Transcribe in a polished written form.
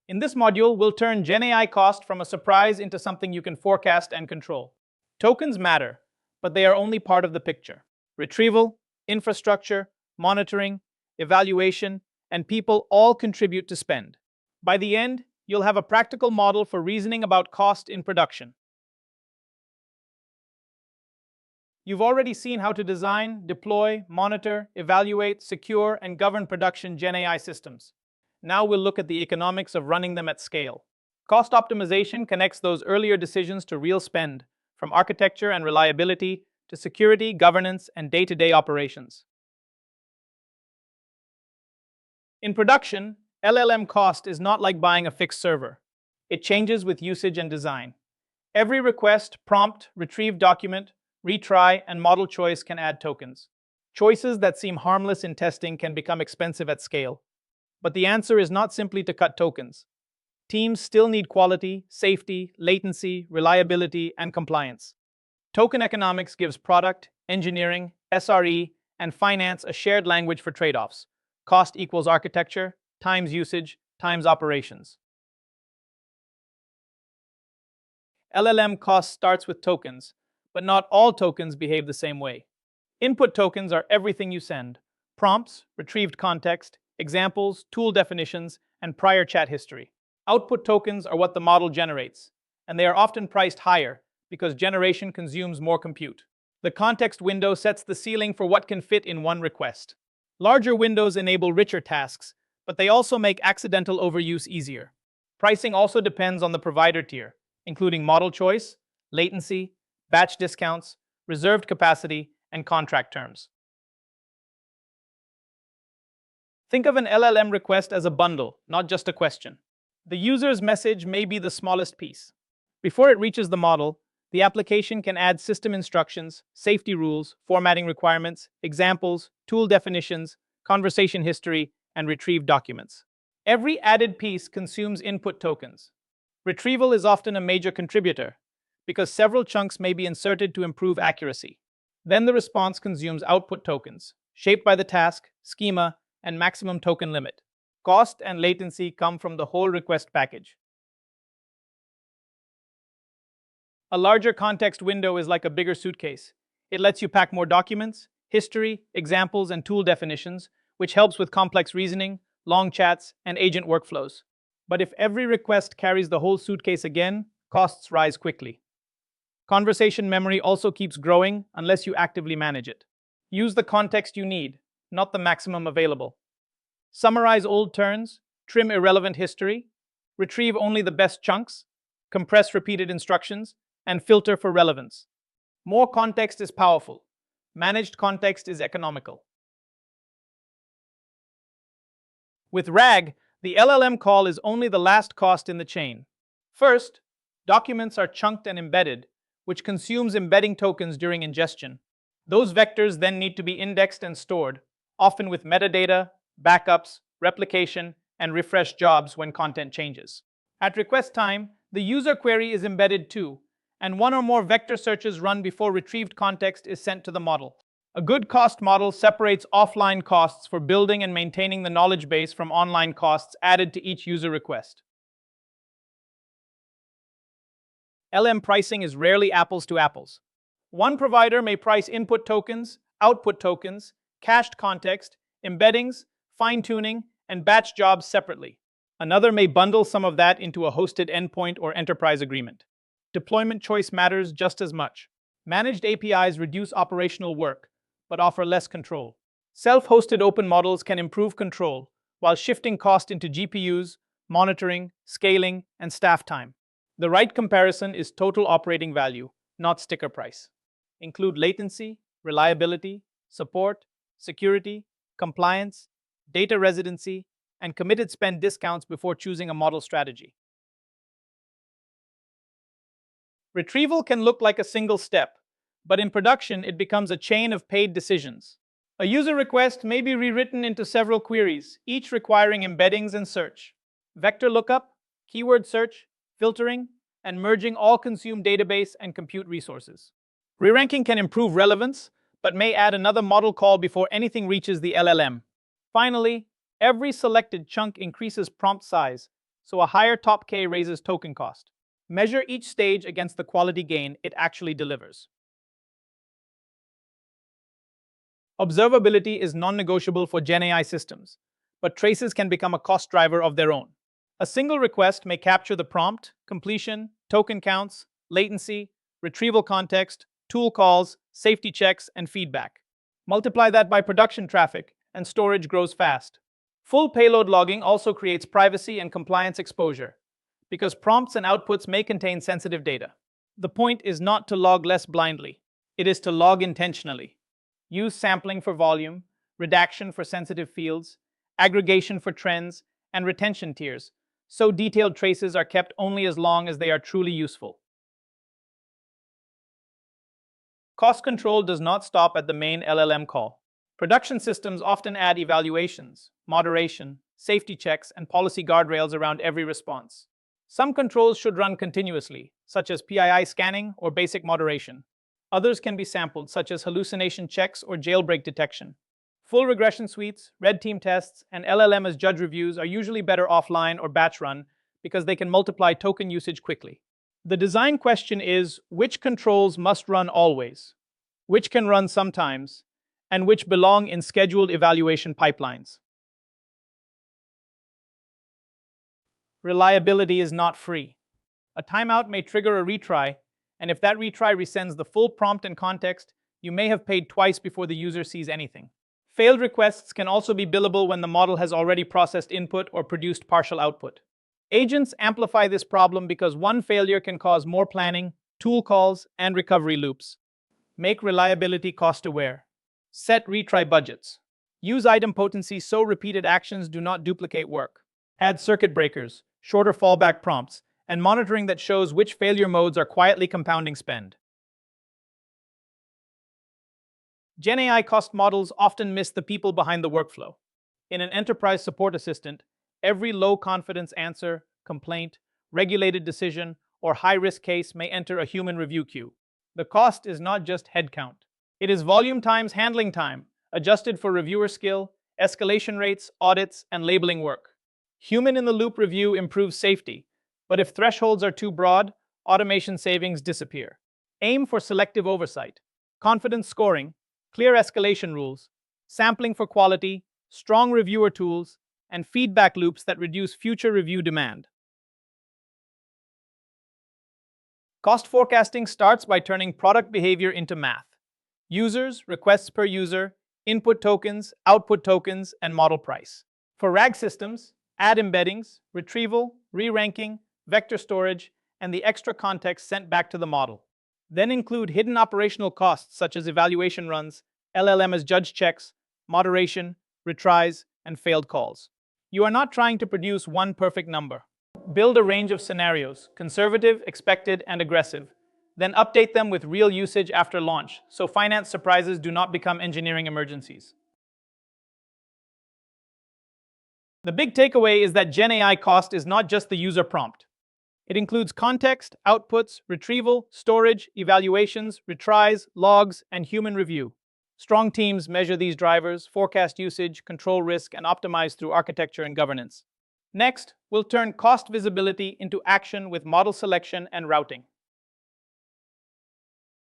In this module, we'll turn GenAI cost from a surprise into something you can forecast and control. Tokens matter, but they are only part of the picture. Retrieval, infrastructure, monitoring, evaluation, and people all contribute to spend. By the end, you'll have a practical model for reasoning about cost in production. You've already seen how to design, deploy, monitor, evaluate, secure, and govern production GenAI systems. Now we'll look at the economics of running them at scale. Cost optimization connects those earlier decisions to real spend, from architecture and reliability to security, governance, and day-to-day operations. In production, LLM cost is not like buying a fixed server. It changes with usage and design. Every request, prompt, retrieve document, retry, and model choice can add tokens. Choices that seem harmless in testing can become expensive at scale. But the answer is not simply to cut tokens. Teams still need quality, safety, latency, reliability, and compliance. Token economics gives product, engineering, SRE, and finance a shared language for trade-offs. Cost equals architecture, times usage, times operations. LLM cost starts with tokens, but not all tokens behave the same way. Input tokens are everything you send: prompts, retrieved context, examples, tool definitions, and prior chat history. Output tokens are what the model generates, and they are often priced higher because generation consumes more compute. The context window sets the ceiling for what can fit in one request. Larger windows enable richer tasks, but they also make accidental overuse easier. Pricing also depends on the provider tier, including model choice, latency, batch discounts, reserved capacity, and contract terms. Think of an LLM request as a bundle, not just a question. The user's message may be the smallest piece. Before it reaches the model, the application can add system instructions, safety rules, formatting requirements, examples, tool definitions, conversation history, and retrieved documents. Every added piece consumes input tokens. Retrieval is often a major contributor, because several chunks may be inserted to improve accuracy. Then the response consumes output tokens, shaped by the task, schema, and maximum token limit. Cost and latency come from the whole request package. A larger context window is like a bigger suitcase. It lets you pack more documents, history, examples, and tool definitions, which helps with complex reasoning, long chats, and agent workflows. But if every request carries the whole suitcase again, costs rise quickly. Conversation memory also keeps growing unless you actively manage it. Use the context you need, not the maximum available. Summarize old turns, trim irrelevant history, retrieve only the best chunks, compress repeated instructions, and filter for relevance. More context is powerful. Managed context is economical. With RAG, the LLM call is only the last cost in the chain. First, documents are chunked and embedded, which consumes embedding tokens during ingestion. Those vectors then need to be indexed and stored, often with metadata, backups, replication, and refresh jobs when content changes. At request time, the user query is embedded too, and one or more vector searches run before retrieved context is sent to the model. A good cost model separates offline costs for building and maintaining the knowledge base from online costs added to each user request. LM pricing is rarely apples to apples. One provider may price input tokens, output tokens, cached context, embeddings, fine-tuning, and batch jobs separately. Another may bundle some of that into a hosted endpoint or enterprise agreement. Deployment choice matters just as much. Managed APIs reduce operational work, but offer less control. Self-hosted open models can improve control, while shifting cost into GPUs, monitoring, scaling, and staff time. The right comparison is total operating value, not sticker price. Include latency, reliability, support, security, compliance, data residency, and committed spend discounts before choosing a model strategy. Retrieval can look like a single step, but in production it becomes a chain of paid decisions. A user request may be rewritten into several queries, each requiring embeddings and search. Vector lookup, keyword search, filtering, and merging all consume database and compute resources. Reranking can improve relevance, but may add another model call before anything reaches the LLM. Finally, every selected chunk increases prompt size, so a higher top K raises token cost. Measure each stage against the quality gain it actually delivers. Observability is non-negotiable for GenAI systems, but traces can become a cost driver of their own. A single request may capture the prompt, completion, token counts, latency, retrieval context, tool calls, safety checks, and feedback. Multiply that by production traffic, and storage grows fast. Full payload logging also creates privacy and compliance exposure, because prompts and outputs may contain sensitive data. The point is not to log less blindly, it is to log intentionally. Use sampling for volume, redaction for sensitive fields, aggregation for trends, and retention tiers, so detailed traces are kept only as long as they are truly useful. Cost control does not stop at the main LLM call. Production systems often add evaluations, moderation, safety checks, and policy guardrails around every response. Some controls should run continuously, such as PII scanning or basic moderation. Others can be sampled, such as hallucination checks or jailbreak detection. Full regression suites, red team tests, and LLM as judge reviews are usually better offline or batch run because they can multiply token usage quickly. The design question is, which controls must run always, which can run sometimes, and which belong in scheduled evaluation pipelines. Reliability is not free. A timeout may trigger a retry, and if that retry resends the full prompt and context, you may have paid twice before the user sees anything. Failed requests can also be billable when the model has already processed input or produced partial output. Agents amplify this problem because one failure can cause more planning, tool calls, and recovery loops. Make reliability cost-aware. Set retry budgets. Use idempotency so repeated actions do not duplicate work. Add circuit breakers, shorter fallback prompts, and monitoring that shows which failure modes are quietly compounding spend. GenAI cost models often miss the people behind the workflow. In an enterprise support assistant, every low-confidence answer, complaint, regulated decision, or high-risk case may enter a human review queue. The cost is not just headcount. It is volume times handling time, adjusted for reviewer skill, escalation rates, audits, and labeling work. Human-in-the-loop review improves safety, but if thresholds are too broad, automation savings disappear. Aim for selective oversight, confidence scoring, clear escalation rules, sampling for quality, strong reviewer tools, and feedback loops that reduce future review demand. Cost forecasting starts by turning product behavior into math. Users, requests per user, input tokens, output tokens, and model price. For RAG systems, add embeddings, retrieval, re-ranking, vector storage, and the extra context sent back to the model. Then include hidden operational costs such as evaluation runs, LLM as judge checks, moderation, retries, and failed calls. You are not trying to produce one perfect number. Build a range of scenarios, conservative, expected, and aggressive. Then update them with real usage after launch, so finance surprises do not become engineering emergencies. The big takeaway is that GenAI cost is not just the user prompt. It includes context, outputs, retrieval, storage, evaluations, retries, logs, and human review. Strong teams measure these drivers, forecast usage, control risk, and optimize through architecture and governance. Next, we'll turn cost visibility into action with model selection and routing.